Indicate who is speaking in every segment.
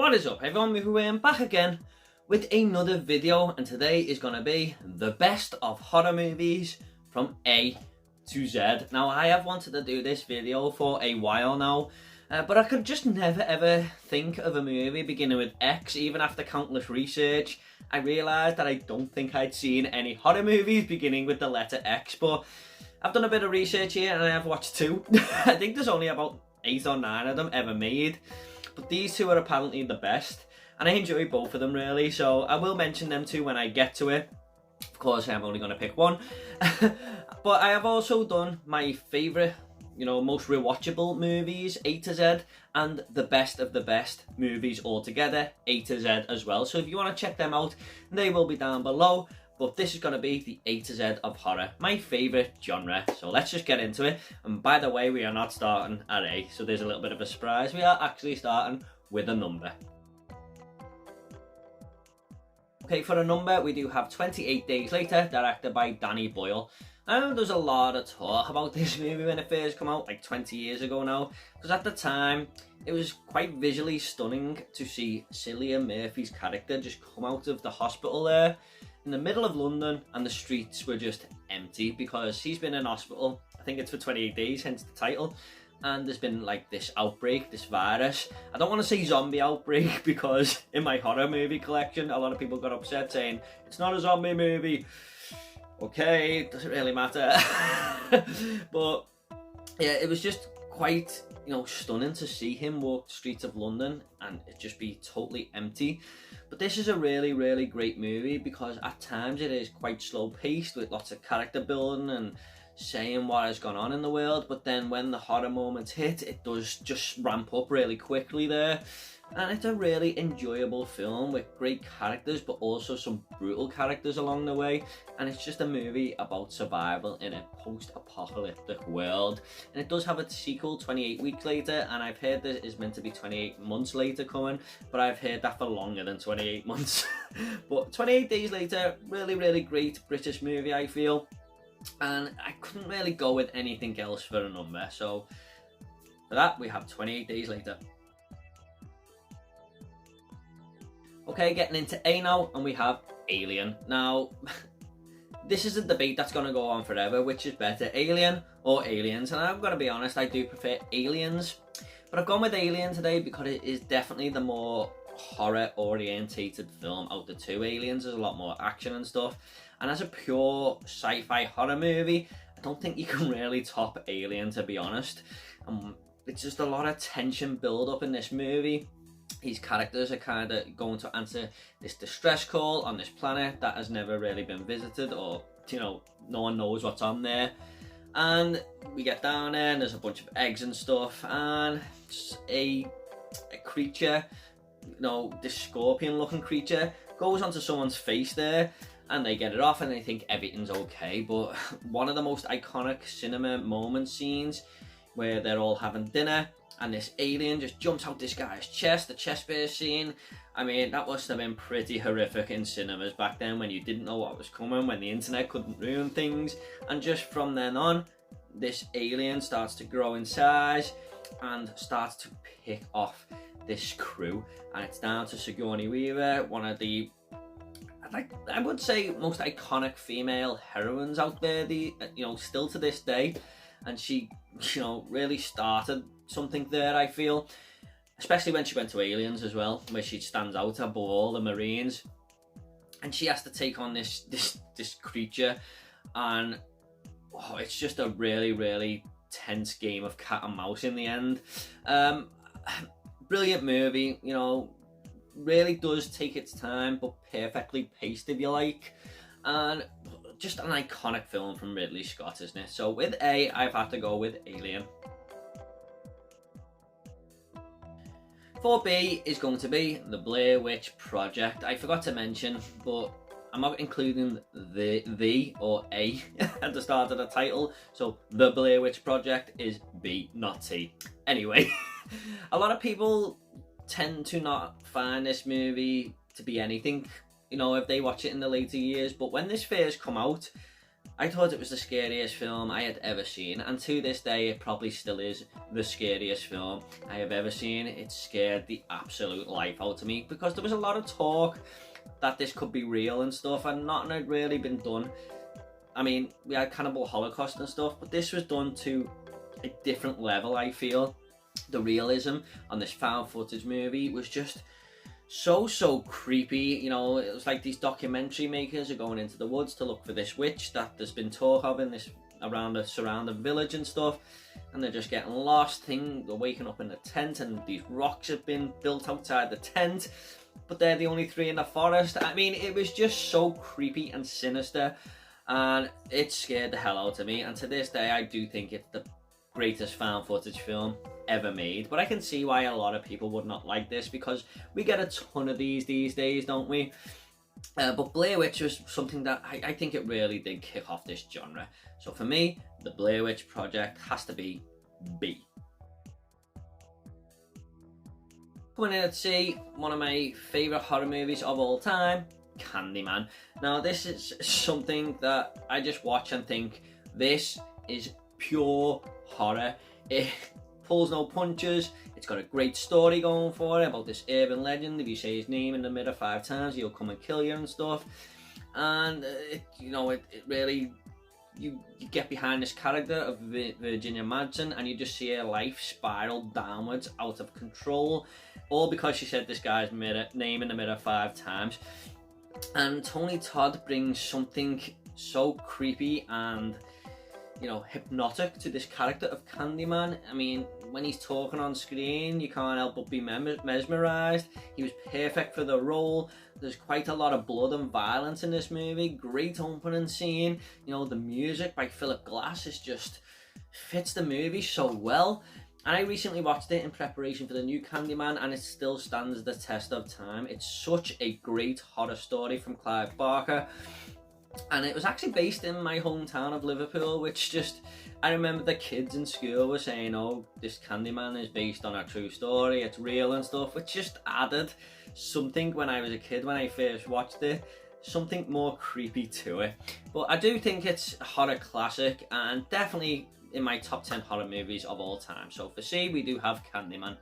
Speaker 1: What is up everyone, we're back again with another video, and today is going to be the best of horror movies from A to Z. Now I have wanted to do this video for a while now, but I could just never ever think of a movie beginning with X. Even after countless research, I realised that I don't think I'd seen any horror movies beginning with the letter X, but I've done a bit of research here and I have watched two. I think there's only about 8 or 9 of them ever made, but these two are apparently the best, and I enjoy both of them really, so I will mention them too when I get to it. Of course I'm only going to pick one. But I have also done my favourite, most rewatchable movies, A to Z, and the best of the best movies altogether, A to Z as well. So if you want to check them out, they will be down below. But this is going to be the A to Z of horror, my favourite genre. So let's just get into it. And by the way, we are not starting at A, so there's a little bit of a surprise. We are actually starting with a number. Okay, for a number, we do have 28 Days Later, directed by Danny Boyle. I know there's a lot of talk about this movie when it first came out, like 20 years ago now, because at the time, it was quite visually stunning to see Cillian Murphy's character just come out of the hospital there in the middle of London, and the streets were just empty because he's been in hospital. I think it's for 28 days, hence the title. And there's been like this outbreak, this virus. I don't want to say zombie outbreak because in my horror movie collection, a lot of people got upset saying, it's not a zombie movie. Okay, doesn't really matter. But yeah, it was just quite, stunning to see him walk the streets of London and it just be totally empty. But this is a really, really great movie because at times it is quite slow paced with lots of character building and saying what has gone on in the world, but then when the horror moments hit, it does just ramp up really quickly there. And it's a really enjoyable film with great characters, but also some brutal characters along the way. And it's just a movie about survival in a post-apocalyptic world. And it does have a sequel 28 weeks later, and I've heard that it's meant to be 28 months later coming, but I've heard that for longer than 28 months. But 28 Days Later, really, really great British movie, I feel. And I couldn't really go with anything else for a number, so for that we have 28 Days Later. Okay, getting into A now, and we have Alien. Now, this is a debate that's going to go on forever, which is better, Alien or Aliens, and I'm going to be honest, I do prefer Aliens, but I've gone with Alien today because it is definitely the more horror orientated film out the two. Aliens is a lot more action and stuff, and as a pure sci-fi horror movie, I don't think you can really top Alien, to be honest. It's just a lot of tension build up in this movie. These characters are kind of going to answer this distress call on this planet that has never really been visited, or no one knows what's on there. And we get down there and there's a bunch of eggs and stuff, and a creature, this scorpion looking creature goes onto someone's face there, and they get it off and they think everything's okay. But one of the most iconic cinema moment scenes where they're all having dinner and this alien just jumps out this guy's chest, the chest burst scene. I mean, that must have been pretty horrific in cinemas back then when you didn't know what was coming, when the internet couldn't ruin things. And just from then on, this alien starts to grow in size and starts to pick off this crew, and it's down to Sigourney Weaver, one of the, I would say, most iconic female heroines out there, still to this day. And she, really started something there, I feel, especially when she went to Aliens as well, where she stands out above all the Marines, and she has to take on this creature, and it's just a really, really tense game of cat and mouse in the end. Brilliant movie, really does take its time, but perfectly paced, if you like, and just an iconic film from Ridley Scott, isn't it? So with A, I've had to go with Alien. For B is going to be The Blair Witch Project. I forgot to mention, but I'm not including the or A at the start of the title, so The Blair Witch Project is B, not T. Anyway, a lot of people tend to not find this movie to be anything, if they watch it in the later years, but when this first come out, I thought it was the scariest film I had ever seen, and to this day it probably still is the scariest film I have ever seen. It scared the absolute life out of me because there was a lot of talk that this could be real and stuff, and nothing had really been done. I mean, we had Cannibal Holocaust and stuff, but this was done to a different level, I feel. The realism on this found footage movie was just so creepy. You know, it was like these documentary makers are going into the woods to look for this witch that there's been talk of in this around the surrounding village and stuff, and they're just getting lost. They're waking up in a tent and these rocks have been built outside the tent, but they're the only three in the forest. I mean, it was just so creepy and sinister, and it scared the hell out of me, and to this day I do think it's the greatest found footage film ever made. But I can see why a lot of people would not like this, because we get a ton of these days, don't we? But Blair Witch was something that I think it really did kick off this genre. So for me, the Blair Witch Project has to be B. Coming in at C, one of my favourite horror movies of all time, Candyman. Now this is something that I just watch and think, this is pure horror. It pulls no punches. It's got a great story going for it about this urban legend. If you say his name in the mirror 5 times, he'll come and kill you and stuff. And it really, you get behind this character of Virginia Madsen, and you just see her life spiral downwards out of control, all because she said this guy's name in the mirror 5 times. And Tony Todd brings something so creepy and, you know, hypnotic to this character of Candyman. I mean, when he's talking on screen, you can't help but be mesmerised. He was perfect for the role. There's quite a lot of blood and violence in this movie. Great opening scene. You know, the music by Philip Glass is just fits the movie so well. And I recently watched it in preparation for the new Candyman, and it still stands the test of time. It's such a great horror story from Clive Barker. And it was actually based in my hometown of Liverpool, which just, I remember the kids in school were saying, oh, this Candyman is based on a true story, it's real and stuff, which just added something when I was a kid, when I first watched it, something more creepy to it. But I do think it's a horror classic, and definitely in my top 10 horror movies of all time. So for C, we do have Candyman.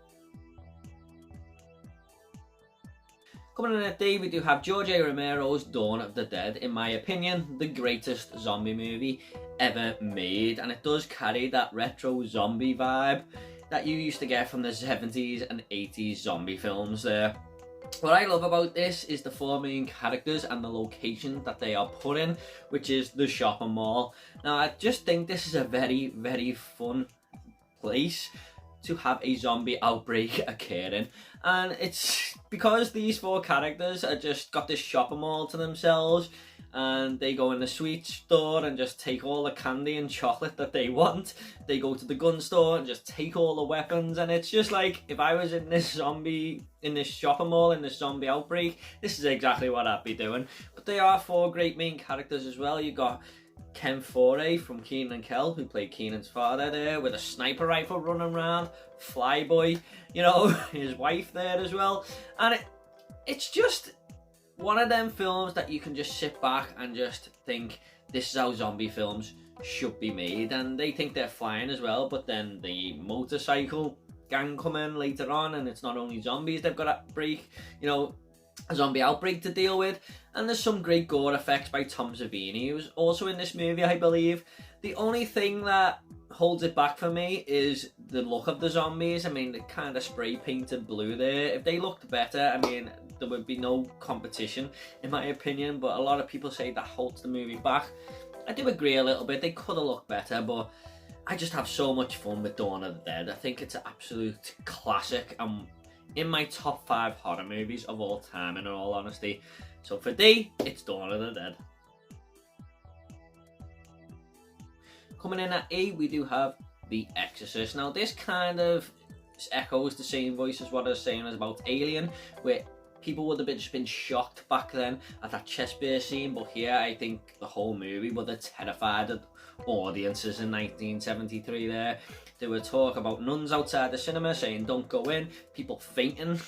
Speaker 1: Coming in at D, we do have George A. Romero's Dawn of the Dead. In my opinion, the greatest zombie movie ever made, and it does carry that retro zombie vibe that you used to get from the 70s and 80s zombie films there. What I love about this is the 4 main characters and the location that they are put in, which is the shopping mall. Now, I just think this is a very fun place to have a zombie outbreak occurring, and it's because these 4 characters are just got this shopping mall to themselves, and they go in the sweet store and just take all the candy and chocolate that they want. They go to the gun store and just take all the weapons, and it's just like, if I was in this shopping mall, in this zombie outbreak, this is exactly what I'd be doing. But they are 4 great main characters as well. You got Ken Foree from Kenan and Kel, who played Kenan's father there, with a sniper rifle running around. Flyboy, you know, his wife there as well. And it's just one of them films that you can just sit back and just think, this is how zombie films should be made. And they think they're flying as well, but then the motorcycle gang come in later on, and it's not only zombies they've got to break, you know, a zombie outbreak to deal with. And there's some great gore effects by Tom Savini, who was also in this movie, I believe. The only thing that holds it back for me is the look of the zombies. I mean, they kind of spray painted blue there. If they looked better, I mean, there would be no competition, in my opinion. But a lot of people say that holds the movie back. I do agree a little bit. They could have looked better, but I just have so much fun with Dawn of the Dead. I think it's an absolute classic. In my top 5 horror movies of all time, in all honesty. So for D, it's Dawn of the Dead. Coming in at E, we do have The Exorcist. Now this kind of echoes the same voice as what I was saying about Alien, where people would have just been shocked back then at that chest burst scene, but here I think the whole movie would have terrified audiences in 1973 there. There were talk about nuns outside the cinema saying don't go in, people fainting,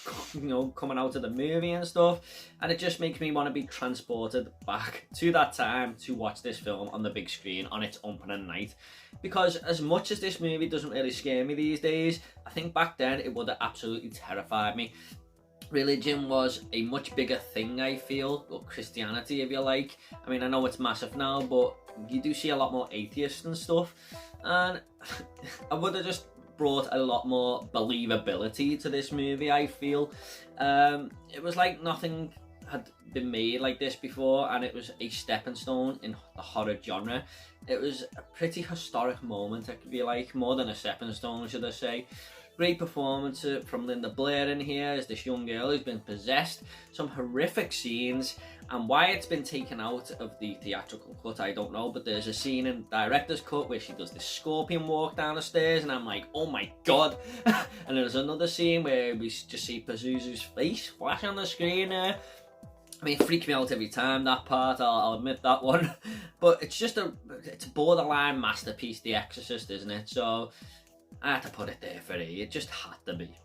Speaker 1: coming out of the movie and stuff, and it just makes me want to be transported back to that time to watch this film on the big screen on its opening night. Because as much as this movie doesn't really scare me these days, I think back then it would have absolutely terrified me. Religion was a much bigger thing, I feel, or Christianity if you like. I mean, I know it's massive now, but you do see a lot more atheists and stuff, and I would have just brought a lot more believability to this movie, I feel. It was like nothing had been made like this before, and it was a stepping stone in the horror genre. It was a pretty historic moment, I feel like, more than a stepping stone, should I say. Great performance from Linda Blair in here as this young girl who's been possessed. Some horrific scenes, and why it's been taken out of the theatrical cut, I don't know, but there's a scene in director's cut where she does this scorpion walk down the stairs, and I'm like, oh my god. And there's another scene where we just see Pazuzu's face flash on the screen there. I mean, it freaks me out every time, that part, I'll admit that one. But it's a borderline masterpiece, The Exorcist, isn't it? So I had to put it there for E. It just had to be.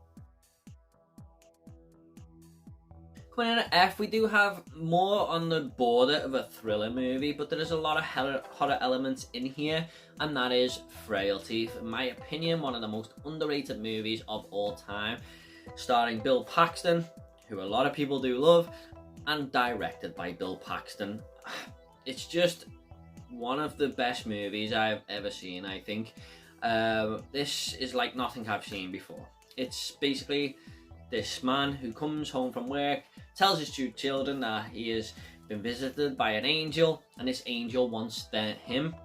Speaker 1: Coming in at F, we do have more on the border of a thriller movie, but there is a lot of horror elements in here, and that is Frailty. In my opinion, one of the most underrated movies of all time, starring Bill Paxton, who a lot of people do love, and directed by Bill Paxton. It's just one of the best movies I've ever seen, I think. This is like nothing I've seen before. It's basically this man who comes home from work, tells his two children that he has been visited by an angel, and this angel wants him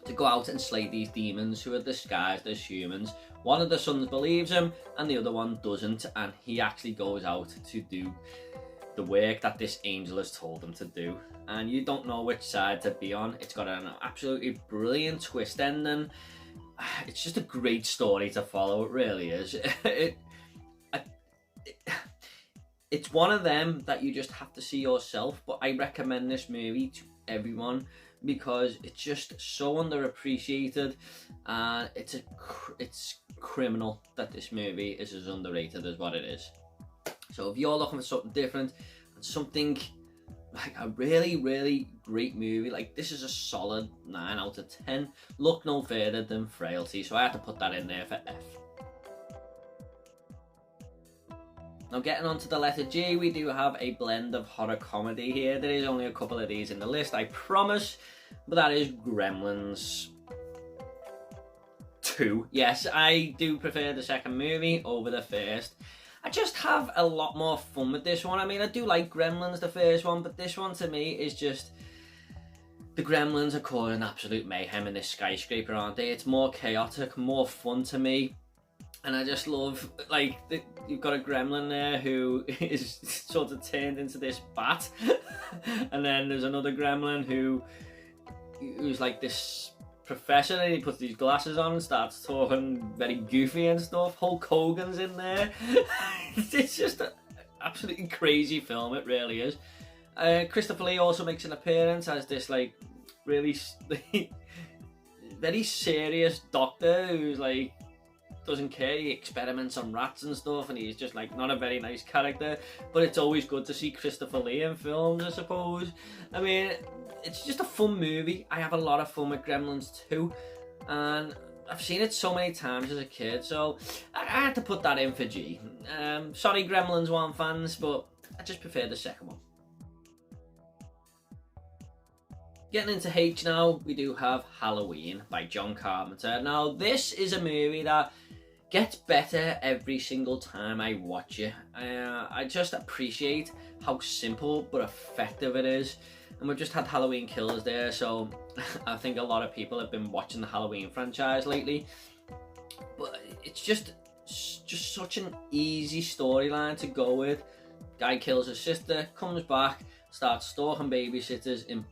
Speaker 1: to go out and slay these demons who are disguised as humans. One of the sons believes him and the other one doesn't, and he actually goes out to do the work that this angel has told him to do, and you don't know which side to be on. It's got an absolutely brilliant twist ending. It's just a great story to follow, it really is. It's one of them that you just have to see yourself, but I recommend this movie to everyone because it's just so underappreciated, and it's criminal that this movie is as underrated as what it is. So if you're looking for something different and something like a really, really great movie, like this is a solid 9 out of 10. Look no further than Frailty, so I had to put that in there for F. Now getting on to the letter G, we do have a blend of horror comedy here. There is only a couple of these in the list, I promise, but that is Gremlins 2. Yes, I do prefer the second movie over the first. I just have a lot more fun with this one. I mean, I do like Gremlins, the first one, but this one to me is just... The Gremlins are causing absolute mayhem in this skyscraper, aren't they? It's more chaotic, more fun to me. And I just love, like, you've got a gremlin there who is sort of turned into this bat. And then there's another gremlin who's like this professor, and he puts these glasses on and starts talking very goofy and stuff. Hulk Hogan's in there. It's just an absolutely crazy film, it really is. Christopher Lee also makes an appearance as this like really very serious doctor who's like doesn't care, he experiments on rats and stuff, and he's just like not a very nice character, but it's always good to see Christopher Lee in films, I suppose. I mean, it's just a fun movie. I have a lot of fun with Gremlins 2, and I've seen it so many times as a kid, so I had to put that in for G. Sorry Gremlins 1 fans, but I just prefer the second one. Getting into H now, we do have Halloween by John Carpenter. Now, this is a movie that gets better every single time I watch it. I just appreciate how simple but effective it is. And we've just had Halloween Kills there, so I think a lot of people have been watching the Halloween franchise lately. But it's just such an easy storyline to go with. Guy kills his sister, comes back, starts stalking babysitters in,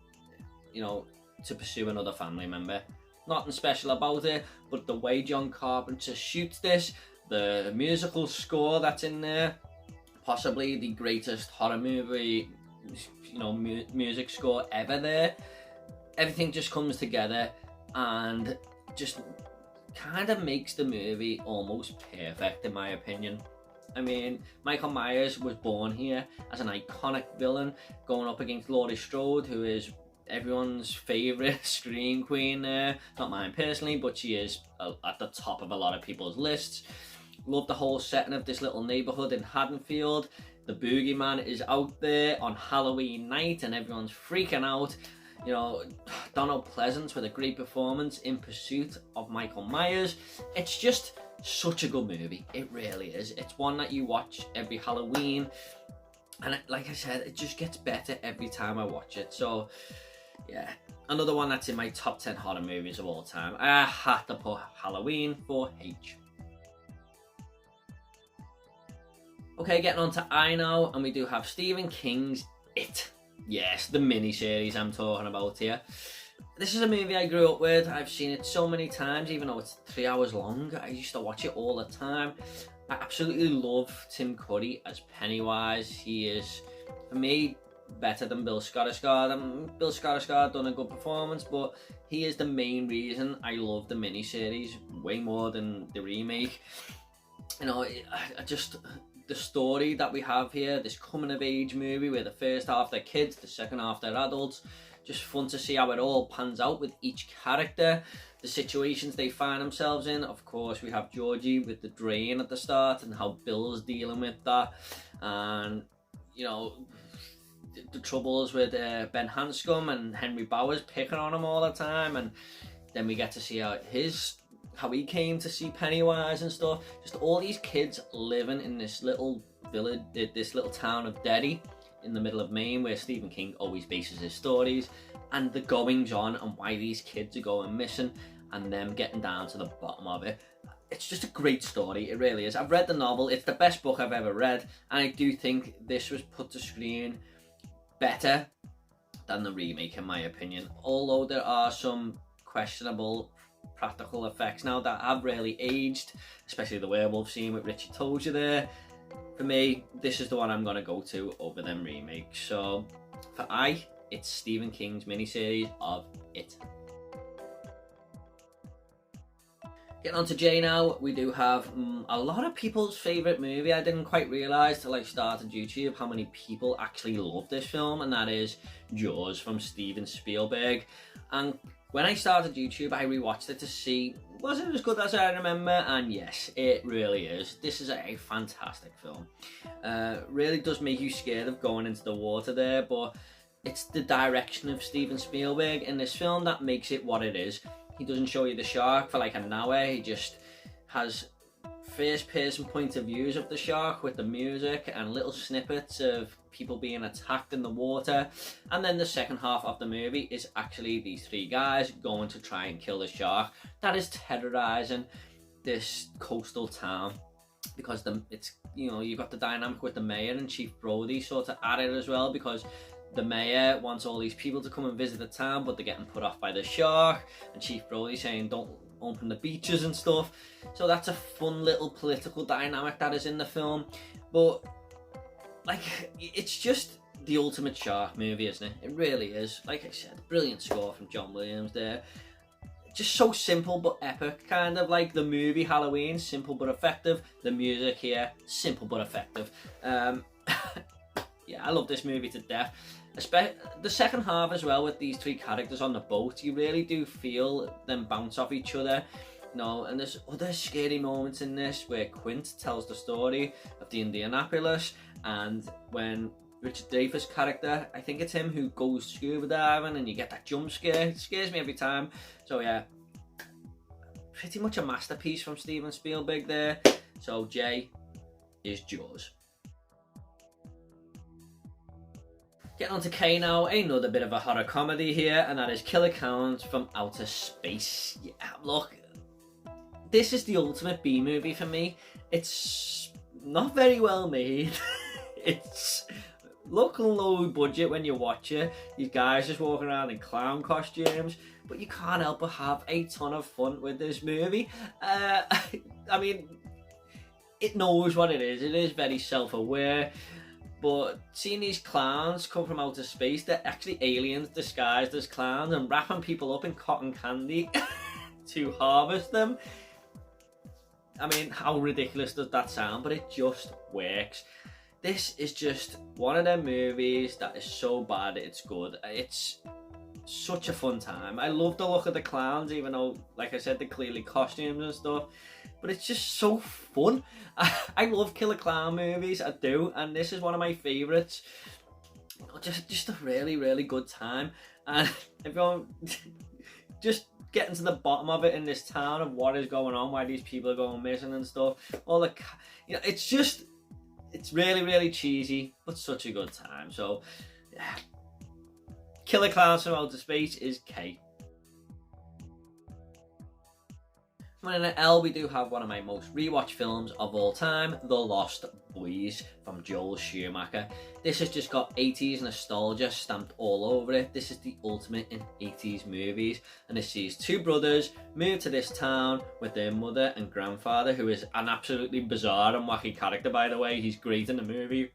Speaker 1: to pursue another family member. Nothing special about it, but the way John Carpenter shoots this, the musical score that's in there, possibly the greatest horror movie, music score ever there. Everything just comes together, and just kind of makes the movie almost perfect in my opinion. I mean, Michael Myers was born here as an iconic villain, going up against Laurie Strode, who is everyone's favourite scream queen there. Not mine personally, but she is at the top of a lot of people's lists. Love the whole setting of this little neighbourhood in Haddonfield. The boogeyman is out there on Halloween night and everyone's freaking out. You know, Donald Pleasance with a great performance in pursuit of Michael Myers. It's just such a good movie. It really is. It's one that you watch every Halloween. And like I said, it just gets better every time I watch it. So, yeah. Another one that's in my top 10 horror movies of all time. I had to put Halloween for H. Okay, getting on to I now, and we do have Stephen King's It. Yes, the miniseries I'm talking about here. This is a movie I grew up with. I've seen it so many times, even though it's 3 hours long. I used to watch it all the time. I absolutely love Tim Curry as Pennywise. He is, for me, better than Bill Skarsgård. Bill Skarsgård done a good performance, but he is the main reason I love the miniseries way more than the remake. You know, I just... the story that we have here, this coming of age movie where the first half they're kids, the second half they're adults. Just fun to see how it all pans out with each character, the situations they find themselves in. Of course, we have Georgie with the drain at the start and how Bill's dealing with that. And, you know, the troubles with Ben Hanscom and Henry Bowers picking on him all the time. And then we get to see how he came to see Pennywise and stuff. Just all these kids living in this little village, this little town of Derry in the middle of Maine, where Stephen King always bases his stories, and the goings on and why these kids are going missing and them getting down to the bottom of it. It's just a great story, it really is. I've read the novel, it's the best book I've ever read, and I do think this was put to screen better than the remake in my opinion, although there are some questionable practical effects now that have really aged, especially the werewolf scene with Richie Tozier there. For me, this is the one I'm going to go to over them remakes. So for I, it's Stephen King's miniseries of It. Getting on to J now, we do have a lot of people's favourite movie. I didn't quite realise till I started YouTube how many people actually love this film, and that is Jaws from Steven Spielberg. And when I started YouTube, I rewatched it to see, was it as good as I remember? And yes, it really is. This is a fantastic film. Really does make you scared of going into the water there, but it's the direction of Steven Spielberg in this film that makes it what it is. He doesn't show you the shark for like an hour. He just has first-person point of views of the shark with the music and little snippets of people being attacked in the water. And then the second half of the movie is actually these three guys going to try and kill the shark that is terrorizing this coastal town, because it's, you know, you've got the dynamic with the mayor and Chief Brody sort of at it as well, because the mayor wants all these people to come and visit the town, but they're getting put off by the shark, and Chief Brody saying don't open the beaches and stuff. So that's a fun little political dynamic that is in the film. But like, it's just the ultimate shark movie, isn't it? It really is. Like I said, brilliant score from John Williams there. Just so simple but epic, kind of like the movie Halloween, simple but effective. The music here, simple but effective. Yeah, I love this movie to death. The second half as well, with these three characters on the boat, you really do feel them bounce off each other. You know, and there's other scary moments in this where Quint tells the story of the Indianapolis, and when Richard Dreyfuss' character, I think it's him, who goes scuba diving and you get that jump scare. It scares me every time. So yeah, pretty much a masterpiece from Steven Spielberg there. So J is Jaws. Getting on to K now, another bit of a horror comedy here, and that is Killer Clowns from Outer Space. Yeah, look, this is the ultimate B movie for me. It's not very well made. It's looking low budget when you watch it. These guys just walking around in clown costumes, but you can't help but have a ton of fun with this movie. I mean, it knows what it is. It is very self-aware, But seeing these clowns come from outer space, they're actually aliens disguised as clowns and wrapping people up in cotton candy to harvest them. I mean, how ridiculous does that sound? But it just works. This is just one of them movies that is so bad it's good. It's such a fun time. I love the look of the clowns, even though, like I said, they're clearly costumes and stuff. But it's just so fun. I love killer clown movies, I do, and this is one of my favourites. Just a really, really good time. And everyone just getting to the bottom of it in this town of what is going on, why these people are going missing and stuff. All the, it's really, really cheesy, but such a good time. So, yeah. Killer Clowns from Outer Space is K. Coming in at L, we do have one of my most rewatched films of all time, The Lost Boys from Joel Schumacher. This has just got 80s nostalgia stamped all over it. This is the ultimate in 80s movies, and it sees two brothers move to this town with their mother and grandfather, who is an absolutely bizarre and wacky character, by the way. He's great in the movie.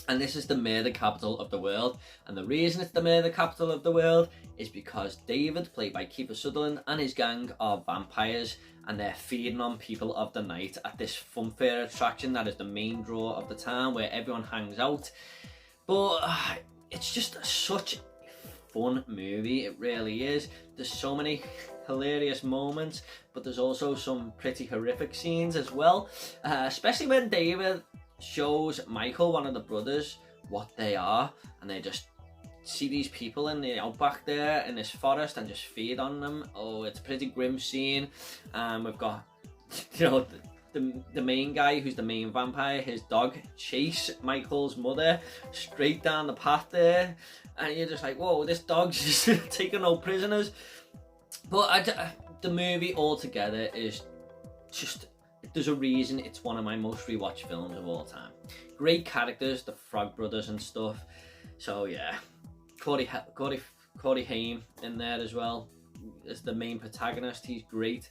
Speaker 1: And this is the murder capital of the world. And the reason it's the murder capital of the world is because David, played by Kiefer Sutherland, and his gang are vampires, and they're feeding on people of the night at this funfair attraction that is the main draw of the town where everyone hangs out. But it's just such a fun movie, it really is. There's so many hilarious moments, but there's also some pretty horrific scenes as well, especially when David shows Michael, one of the brothers, what they are, and they just see these people in the outback there in this forest and just feed on them. Oh, it's a pretty grim scene. We've got, the main guy who's the main vampire, his dog chase Michael's mother straight down the path there, and you're just like, whoa, this dog's just taking no prisoners. But the movie altogether is just, there's a reason it's one of my most rewatched films of all time. Great characters, the Frog Brothers and stuff. So yeah, Corey Haim in there as well as the main protagonist. He's great.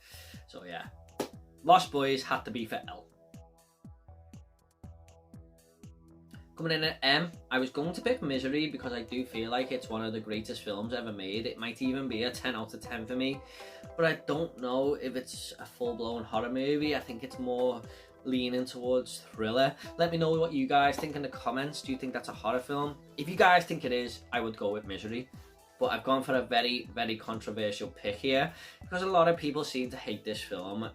Speaker 1: So yeah, Lost Boys had to be for L. Coming in at M, I was going to pick Misery because I do feel like it's one of the greatest films ever made. It might even be a 10 out of 10 for me, but I don't know if it's a full-blown horror movie. I think it's more leaning towards thriller. Let me know what you guys think in the comments. Do you think that's a horror film? If you guys think it is, I would go with Misery. But I've gone for a very, very controversial pick here because a lot of people seem to hate this film.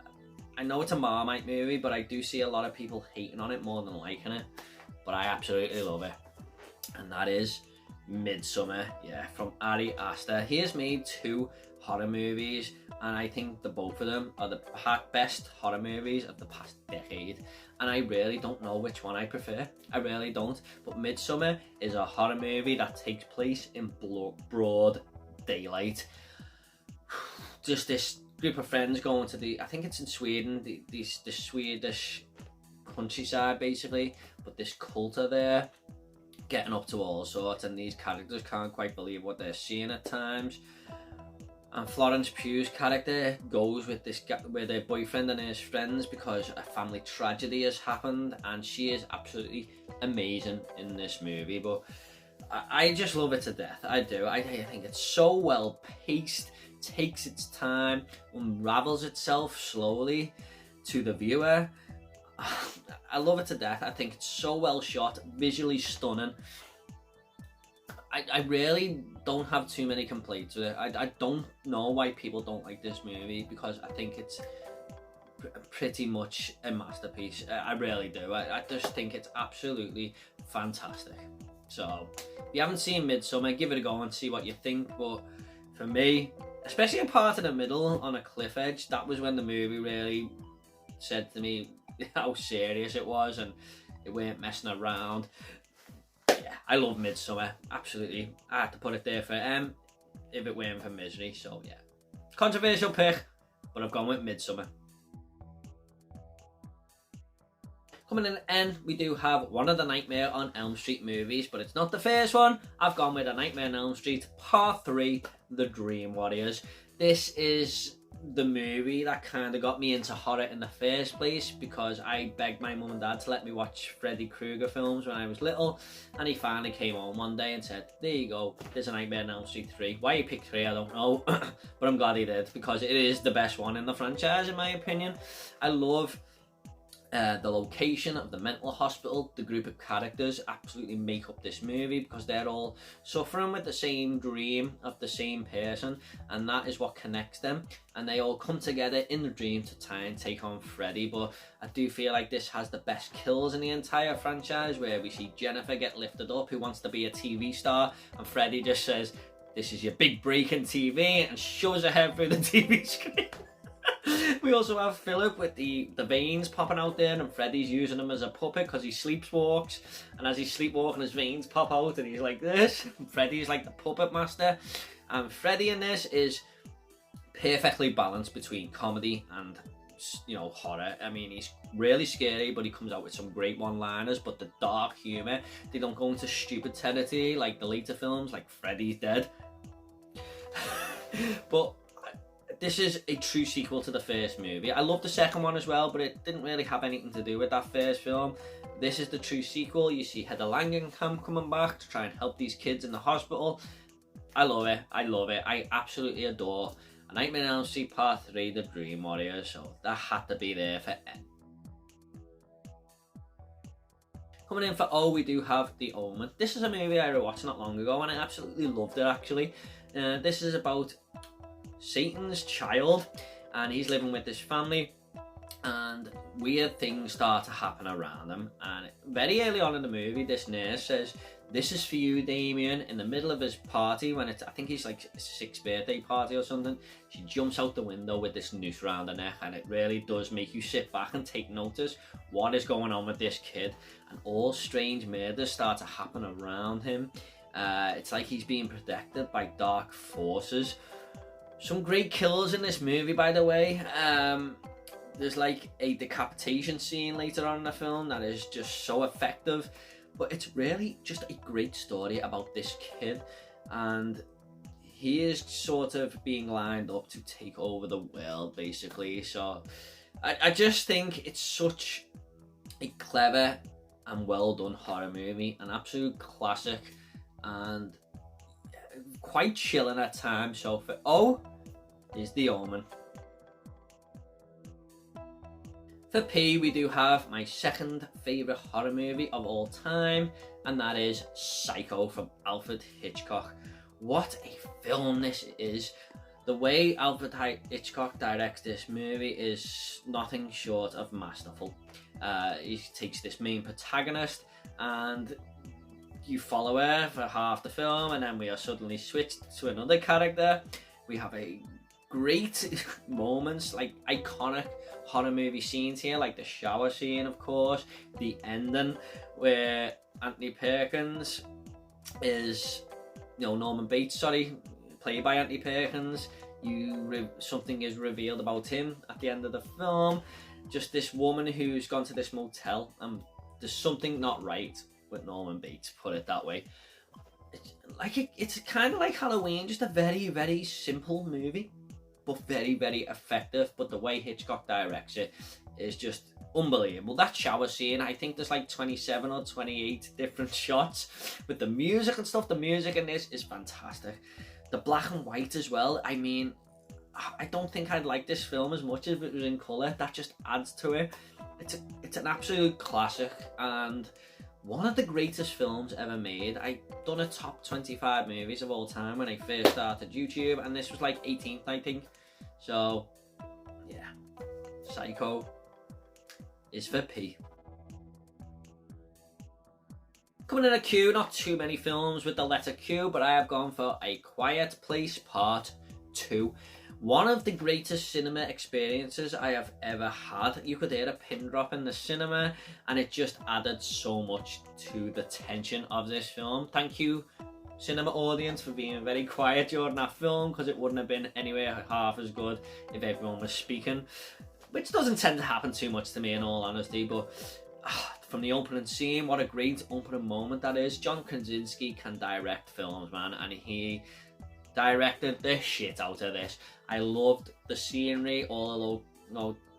Speaker 1: I know it's a Marmite movie, but I do see a lot of people hating on it more than liking it. But I absolutely love it. And that is Midsommar, yeah, from Ari Aster. He has made 2 horror movies, and I think the both of them are the best horror movies of the past decade. And I really don't know which one I prefer. I really don't. But Midsommar is a horror movie that takes place in broad daylight. Just this group of friends going to I think it's in Sweden, the Swedish countryside basically, but this cult are there getting up to all sorts, and these characters can't quite believe what they're seeing at times. And Florence Pugh's character goes with her boyfriend and his friends because a family tragedy has happened, and she is absolutely amazing in this movie. But I just love it to death. I do. I think it's so well paced, takes its time, unravels itself slowly to the viewer. I love it to death. I think it's so well shot, visually stunning. I really don't have too many complaints with it. I don't know why people don't like this movie, because I think it's pretty much a masterpiece. I really do. I just think it's absolutely fantastic. So if you haven't seen Midsommar, give it a go and see what you think. But for me, especially a part in the middle on a cliff edge, that was when the movie really said to me how serious it was and it weren't messing around. Yeah, I love Midsommar, absolutely. I had to put it there for M if it weren't for Misery. So yeah, controversial pick, but I've gone with Midsommar. Coming in at N, we do have one of the Nightmare on Elm Street movies, but it's not the first one. I've gone with A Nightmare on Elm Street Part 3, The Dream Warriors. This is the movie that kind of got me into horror in the first place, because I begged my mum and dad to let me watch Freddy Krueger films when I was little, and he finally came home one day and said, there you go, there's a Nightmare on Elm Street 3. Why he picked 3 I don't know, but I'm glad he did, because it is the best one in the franchise in my opinion. I love the location of the mental hospital. The group of characters absolutely make up this movie, because they're all suffering with the same dream of the same person, and that is what connects them, and they all come together in the dream to try and take on Freddy. But I do feel like this has the best kills in the entire franchise, where we see Jennifer get lifted up, who wants to be a TV star, and Freddy just says, this is your big break in TV, and shoves her head through the TV screen. We also have Philip with the veins popping out there, and Freddy's using him as a puppet because he sleepwalks, and as he's sleepwalking his veins pop out and he's like this. Freddy's like the puppet master, and Freddy in this is perfectly balanced between comedy and, you know, horror. I mean, he's really scary, but he comes out with some great one-liners, but the dark humour, they don't go into stupid territory like the later films, like Freddy's Dead. But this is a true sequel to the first movie. I love the second one as well, but it didn't really have anything to do with that first film. This is the true sequel. You see Heather Langenkamp coming back to try and help these kids in the hospital. I love it. I love it. I absolutely adore A Nightmare on Elm Street Part 3, The Dream Warriors. So that had to be there for Coming in for O, we do have The Omen. This is a movie I rewatched not long ago, and I absolutely loved it, actually. This is about Satan's child, and he's living with his family, and weird things start to happen around him. And very early on in the movie, this nurse says, this is for you, Damien, in the middle of his party, when it's, I think he's like his 6th birthday party or something. She jumps out the window with this noose around her neck, and it really does make you sit back and take notice what is going on with this kid, and all strange murders start to happen around him. It's like he's being protected by dark forces. Some great kills in this movie, by the way. There's like a decapitation scene later on in the film that is just so effective. But it's really just a great story about this kid. And he is sort of being lined up to take over the world, basically. So I just think it's such a clever and well done horror movie. An absolute classic. And quite chilling at times. So for O is The Omen. For P, we do have my second favourite horror movie of all time, and that is Psycho from Alfred Hitchcock. What a film this is. The way Alfred Hitchcock directs this movie is nothing short of masterful. He takes this main protagonist, and you follow her for half the film, and then we are suddenly switched to another character. We have a great moments, like iconic horror movie scenes here, like the shower scene, of course, the ending where Anthony Perkins is, Norman Bates, sorry, played by Anthony Perkins. Something is revealed about him at the end of the film. Just this woman who's gone to this motel, and there's something not right with Norman Bates, put it that way. It's kind of like Halloween, just a very, very simple movie, but very, very effective. But the way Hitchcock directs it is just unbelievable. That shower scene, I think there's like 27 or 28 different shots with the music and stuff. The music in this is fantastic. The black and white as well. I mean, I don't think I'd like this film as much if it was in colour. That just adds to it. It's an absolute classic, and one of the greatest films ever made. I done a top 25 movies of all time when I first started YouTube, and this was like 18th, I think. So, yeah, Psycho is for P. Coming in a Q, not too many films with the letter Q, but I have gone for A Quiet Place Part 2. One of the greatest cinema experiences I have ever had. You could hear a pin drop in the cinema, and it just added so much to the tension of this film. Thank you, cinema audience, for being very quiet during that film, because it wouldn't have been anywhere half as good if everyone was speaking, which doesn't tend to happen too much to me, in all honesty. But from the opening scene, what a great opening moment that is. John Krasinski can direct films, man, and he directed the shit out of this. I loved the scenery, the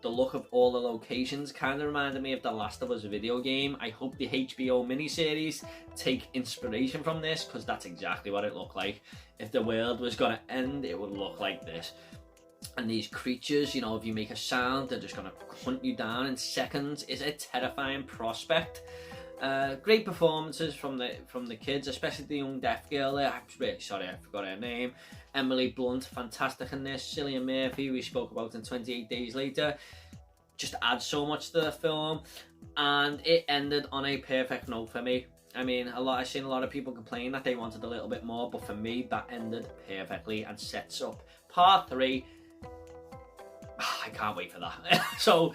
Speaker 1: look of all the locations kind of reminded me of The Last of Us video game. I hope the HBO miniseries take inspiration from this, because that's exactly what it looked like. If the world was going to end, it would look like this. And these creatures, if you make a sound, they're just going to hunt you down in seconds. It's a terrifying prospect. Great performances from the kids, especially the young deaf girl there. I'm really sorry, I forgot her name. Emily Blunt, fantastic in this. Cillian Murphy, we spoke about in 28 Days Later, just adds so much to the film, and it ended on a perfect note for me. I mean, I've seen a lot of people complain that they wanted a little bit more, but for me, that ended perfectly and sets up part 3. I can't wait for that. So,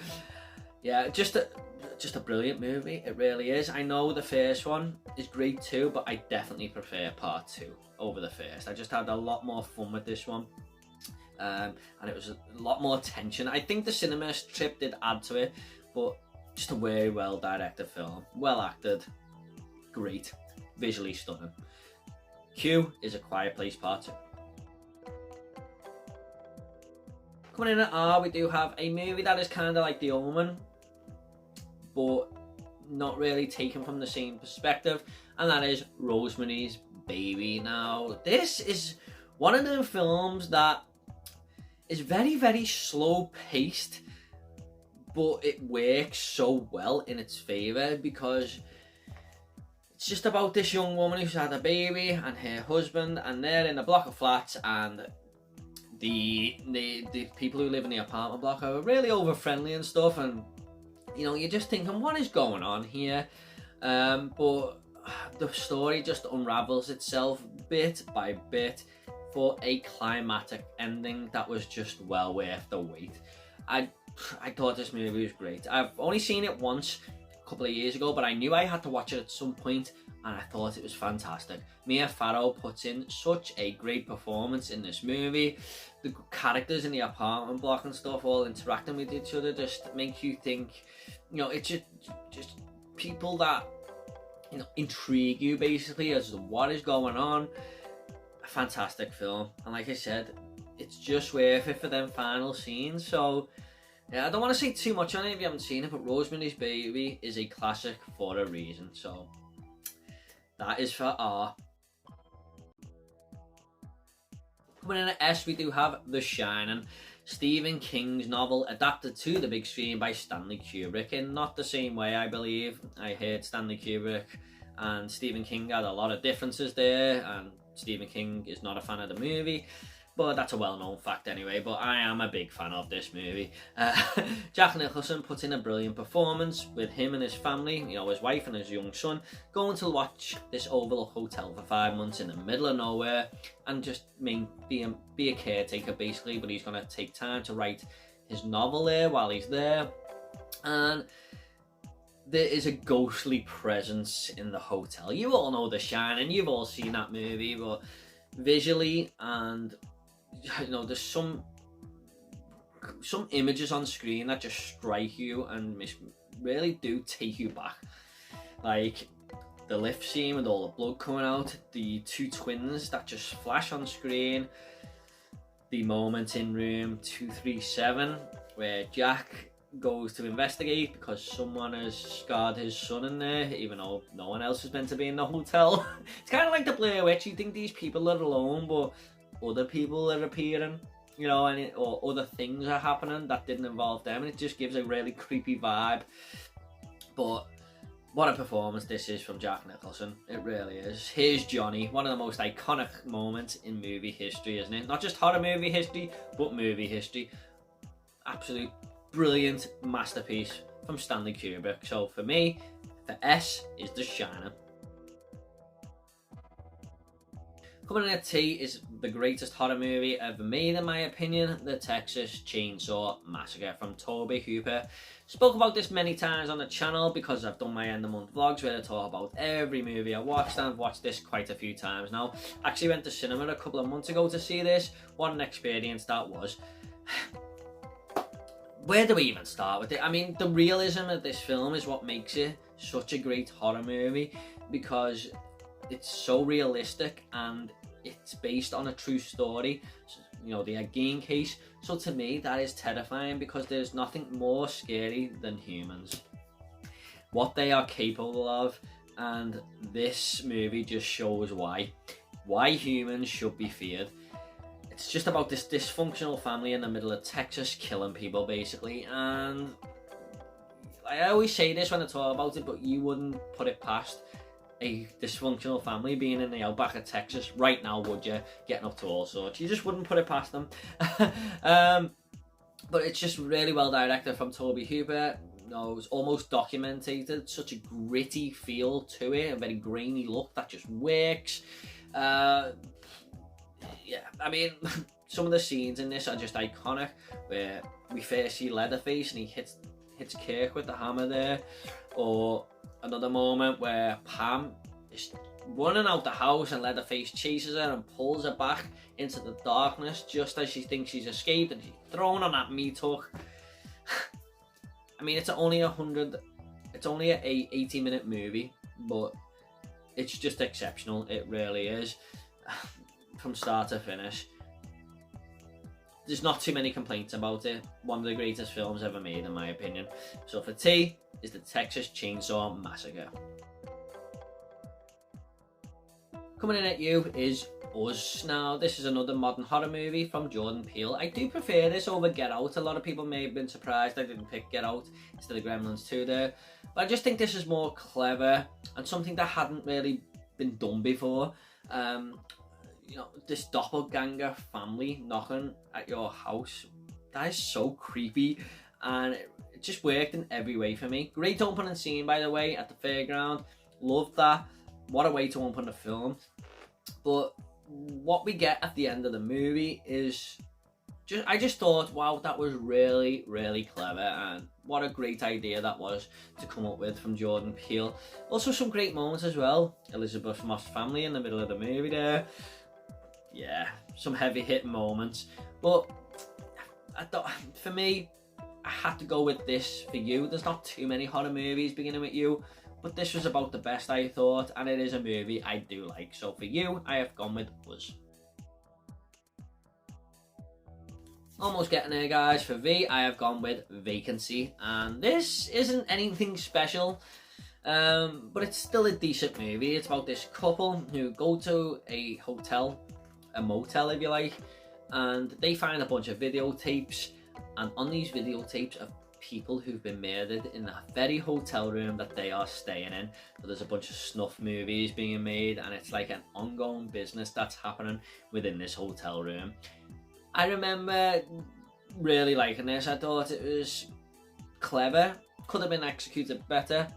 Speaker 1: yeah, just a brilliant movie. It really is. I know the first one is great too, but I definitely prefer part 2 over the first. I just had a lot more fun with this one. And it was a lot more tension. I think the cinema trip did add to it, but just a very well directed film. Well acted. Great. Visually stunning. Q is A Quiet Place Part 2. Coming in at R, we do have a movie that is kind of like The Omen, but not really taken from the same perspective, and that is Rosemary's Baby. Now, this is one of the films that is very, very slow paced, but it works so well in its favour, because it's just about this young woman who's had a baby and her husband, and they're in a block of flats, and the people who live in the apartment block are really over friendly and stuff, and you're just thinking, what is going on here? But the story just unravels itself bit by bit for a climactic ending that was just well worth the wait. I thought this movie was great. I've only seen it once a couple of years ago, but I knew I had to watch it at some point, and I thought it was fantastic. Mia Farrow puts in such a great performance in this movie. The characters in the apartment block and stuff all interacting with each other just make you think, it's just people that, intrigue you basically as to what is going on. A fantastic film, and like I said, it's just worth it for them final scenes. So yeah, I don't want to say too much on it if you haven't seen it, but Rosemary's Baby is a classic for a reason. So that is for R. Coming in at S, we do have The Shining, Stephen King's novel adapted to the big screen by Stanley Kubrick in not the same way, I believe. I heard Stanley Kubrick and Stephen King had a lot of differences there, and Stephen King is not a fan of the movie, but that's a well-known fact anyway. But I am a big fan of this movie. Jack Nicholson put in a brilliant performance with him and his family, his wife and his young son, going to watch this overlook hotel for 5 months in the middle of nowhere, and just be a caretaker basically, but he's going to take time to write his novel there while he's there. And there is a ghostly presence in the hotel. You all know The Shining, you've all seen that movie, but visually and there's some images on screen that just strike you and really do take you back. Like the lift scene with all the blood coming out, the 2 twins that just flash on screen, the moment in room 237 where Jack goes to investigate because someone has scarred his son in there, even though no one else is meant to be in the hotel. It's kind of like the Blair Witch. You think these people are alone, but other people are appearing, or other things are happening that didn't involve them, and it just gives a really creepy vibe. But what a performance this is from Jack Nicholson. It really is. Here's Johnny, one of the most iconic moments in movie history, isn't it? Not just horror movie history, but movie history. Absolute brilliant masterpiece from Stanley Kubrick. So for me, the S is The Shining. Coming in at T is the greatest horror movie ever made, in my opinion, The Texas Chainsaw Massacre from Tobe Hooper. Spoke about this many times on the channel because I've done my end of month vlogs where I talk about every movie I watched, and I've watched this quite a few times now. Actually went to cinema a couple of months ago to see this. What an experience that was. Where do we even start with it? I mean, the realism of this film is what makes it such a great horror movie, because it's so realistic and it's based on a true story. you know, the again case. So to me, that is terrifying, because there's nothing more scary than humans, what they are capable of, and this movie just shows why humans should be feared. It's just about this dysfunctional family in the middle of Texas killing people, basically. And I always say this when I talk about it, but you wouldn't put it past a dysfunctional family being in the outback of Texas right now, would you? Getting up to all sorts. You just wouldn't put it past them. But it's just really well directed from Toby Hooper. You know, it was almost documented. Such a gritty feel to it, a very grainy look that just works. Yeah, I mean, some of the scenes in this are just iconic, where we first see Leatherface and he hits Kirk with the hammer there, or another moment where Pam is running out the house and Leatherface chases her and pulls her back into the darkness just as she thinks she's escaped, and she's thrown on that meat hook. I mean, it's only a 80-minute movie, but it's just exceptional. It really is. From start to finish, there's not too many complaints about it. One of the greatest films ever made, in my opinion. So for T is the Texas Chainsaw Massacre. Coming in at you is Us. Now, this is another modern horror movie from Jordan Peele. I do prefer this over Get Out. A lot of people may have been surprised I didn't pick Get Out instead of Gremlins 2 there, but I just think this is more clever and something that hadn't really been done before. You know, this doppelganger family knocking at your house, that is so creepy, and it just worked in every way for me. Great opening scene, by the way, at the fairground. Loved that. What a way to open the film. But what we get at the end of the movie is I just thought, wow, that was really, really clever, and what a great idea that was to come up with from Jordan Peele. Also some great moments as well. Elizabeth Moss family in the middle of the movie there. Yeah, some heavy hitting moments. But I thought, for me, I had to go with this for you. There's not too many horror movies beginning with you, but this was about the best, I thought, and it is a movie I do like. So for you, I have gone with Us. Almost getting there, guys. For V, I have gone with Vacancy, and this isn't anything special, but it's still a decent movie. It's about this couple who go to a hotel, a motel if you like, and they find a bunch of videotapes, and on these videotapes are people who've been murdered in that very hotel room that they are staying in. So there's a bunch of snuff movies being made, and it's like an ongoing business that's happening within this hotel room. I remember really liking this. I thought it was clever, could have been executed better,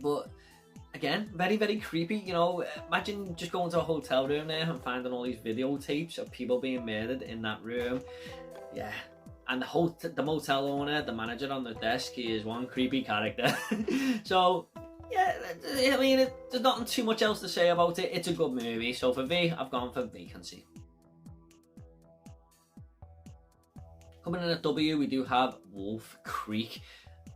Speaker 1: but again, very, very creepy. You know, imagine just going to a hotel room there and finding all these videotapes of people being murdered in that room. Yeah, and the motel owner, the manager on the desk, he is one creepy character. So yeah, I mean, there's nothing too much else to say about it. It's a good movie. So for V, I've gone for Vacancy. Coming in at W, we do have Wolf Creek,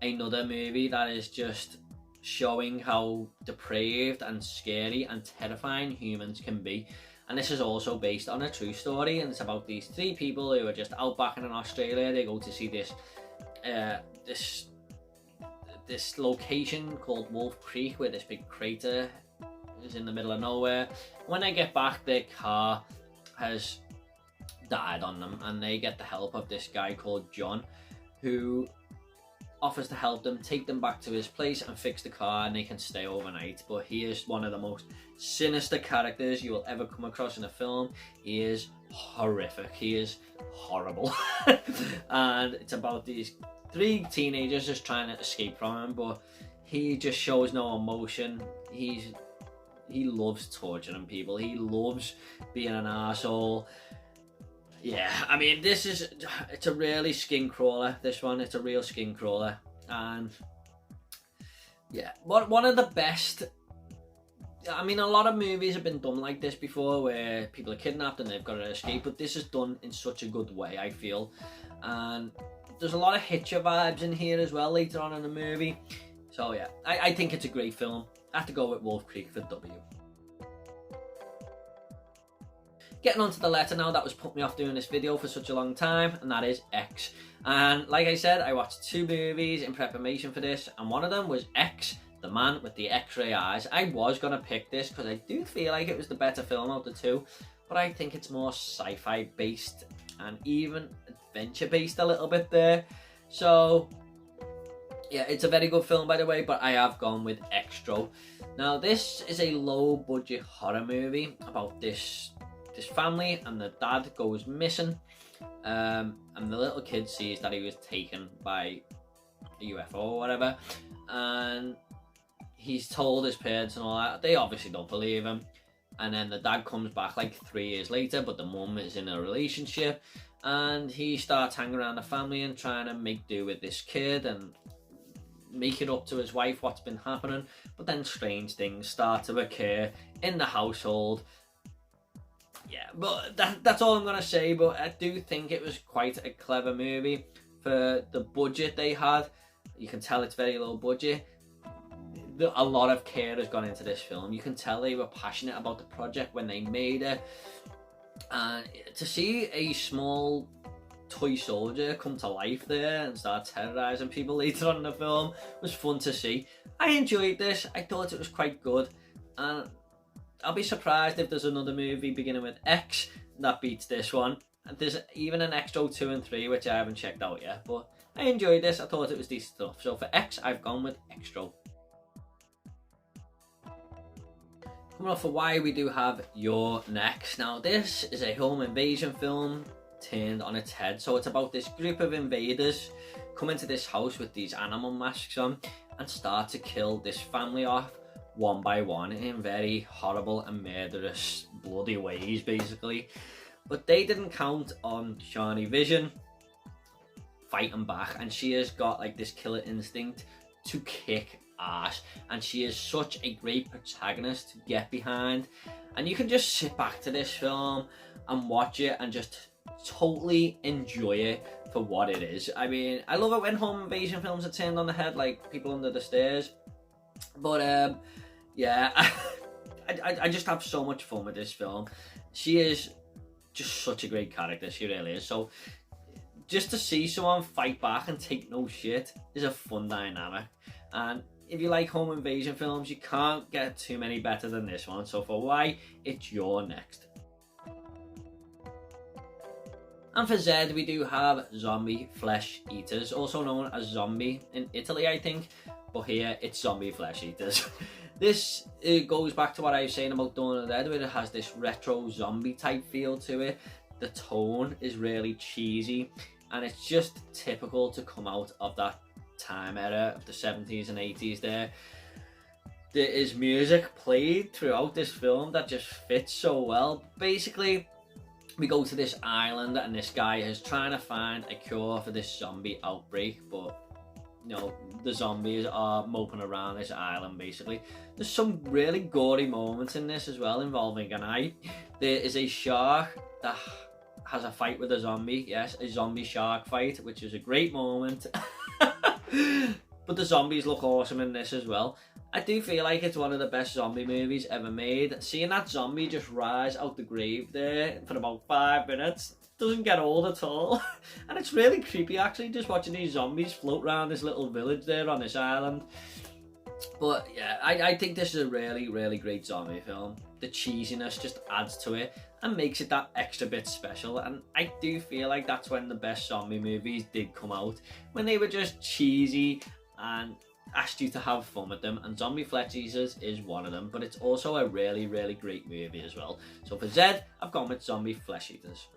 Speaker 1: another movie that is just showing how depraved and scary and terrifying humans can be. And this is also based on a true story, and it's about these three people who are just out back in Australia. They go to see this this location called Wolf Creek, where this big crater is in the middle of nowhere. When they get back, their car has died on them, and they get the help of this guy called John, who offers to help them, take them back to his place and fix the car, and they can stay overnight. But he is one of the most sinister characters you will ever come across in a film. He is horrific. He is horrible. And it's about these three teenagers just trying to escape from him, but he just shows no emotion. He loves torturing people. He loves being an asshole. Yeah, I mean, it's a really skin crawler, this one. It's a real skin crawler. And yeah, one of the best. I mean, a lot of movies have been done like this before, where people are kidnapped and they've got to escape, but this is done in such a good way, I feel. And there's a lot of Hitcher vibes in here as well later on in the movie. So yeah, I think it's a great film. I have to go with Wolf Creek for W. getting onto the letter now that was put me off doing this video for such a long time, and that is X. And like I said, I watched 2 movies in preparation for this, and one of them was X, the man with the X-ray eyes. I was going to pick this because I do feel like it was the better film of the 2, but I think it's more sci-fi based and even adventure based a little bit there. So yeah, it's a very good film by the way, but I have gone with Extra. Now this is a low budget horror movie about this family, and the dad goes missing, and the little kid sees that he was taken by a UFO or whatever, and he's told his parents and all that. They obviously don't believe him, and then the dad comes back like 3 years later, but the mum is in a relationship, and he starts hanging around the family and trying to make do with this kid and make it up to his wife what's been happening. But then strange things start to occur in the household. Yeah, but that's all I'm gonna say. But I do think it was quite a clever movie for the budget they had. You can tell it's very low budget. A lot of care has gone into this film. You can tell they were passionate about the project when they made it, and to see a small toy soldier come to life there and start terrorizing people later on in the film was fun to see. I enjoyed this. I thought it was quite good, and I'll be surprised if there's another movie beginning with X that beats this one. There's even an Extra 2 and 3 which I haven't checked out yet, but I enjoyed this. I thought it was decent stuff. So for X, I've gone with Extra. Coming off for Y, we do have You're Next. Now this is a home invasion film turned on its head. So it's about this group of invaders come into this house with these animal masks on and start to kill this family off one by one in very horrible and murderous bloody ways basically. But they didn't count on Shawnee Vision fighting back, and she has got like this killer instinct to kick ass, and she is such a great protagonist to get behind, and you can just sit back to this film and watch it and just totally enjoy it for what it is. I mean, I love it when home invasion films are turned on the head, like People Under the Stairs, but yeah, I just have so much fun with this film. She is just such a great character, she really is. So just to see someone fight back and take no shit is a fun dynamic, and if you like home invasion films, you can't get too many better than this one. So for Y, it's You're Next. And for Z, we do have Zombie Flesh Eaters, also known as Zombie in Italy, I think, but here it's Zombie Flesh Eaters. This goes back to what I was saying about Dawn of the Dead, where it has this retro zombie type feel to it. The tone is really cheesy, and it's just typical to come out of that time era of the 70s and 80s there. There is music played throughout this film that just fits so well. Basically, we go to this island and this guy is trying to find a cure for this zombie outbreak, but you know, the zombies are moping around this island basically. There's some really gory moments in this as well, involving an eye. There is a shark that has a fight with a zombie. Yes, a zombie shark fight, which is a great moment. But the zombies look awesome in this as well. I do feel like it's one of the best zombie movies ever made. Seeing that zombie just rise out the grave there for about 5 minutes doesn't get old at all. And it's really creepy actually, just watching these zombies float around this little village there on this island. But yeah, I think this is a really, really great zombie film. The cheesiness just adds to it and makes it that extra bit special. And I do feel like that's when the best zombie movies did come out, when they were just cheesy and asked you to have fun with them, and Zombie Flesh Eaters is one of them. But it's also a really, really great movie as well. So for Z, I've gone with Zombie Flesh Eaters.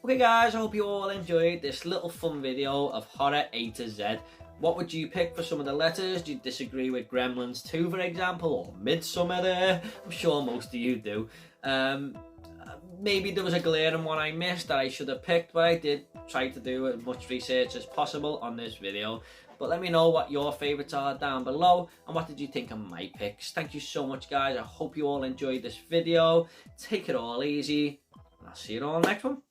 Speaker 1: Okay guys, I hope you all enjoyed this little fun video of horror A to Z. What would you pick for some of the letters? Do you disagree with Gremlins 2, for example, or Midsummer there? I'm sure most of you do. Maybe there was a glaring one I missed that I should have picked, but I did try to do as much research as possible on this video. But let me know what your favourites are down below, and what did you think of my picks. Thank you so much guys, I hope you all enjoyed this video. Take it all easy, and I'll see you all in the next one.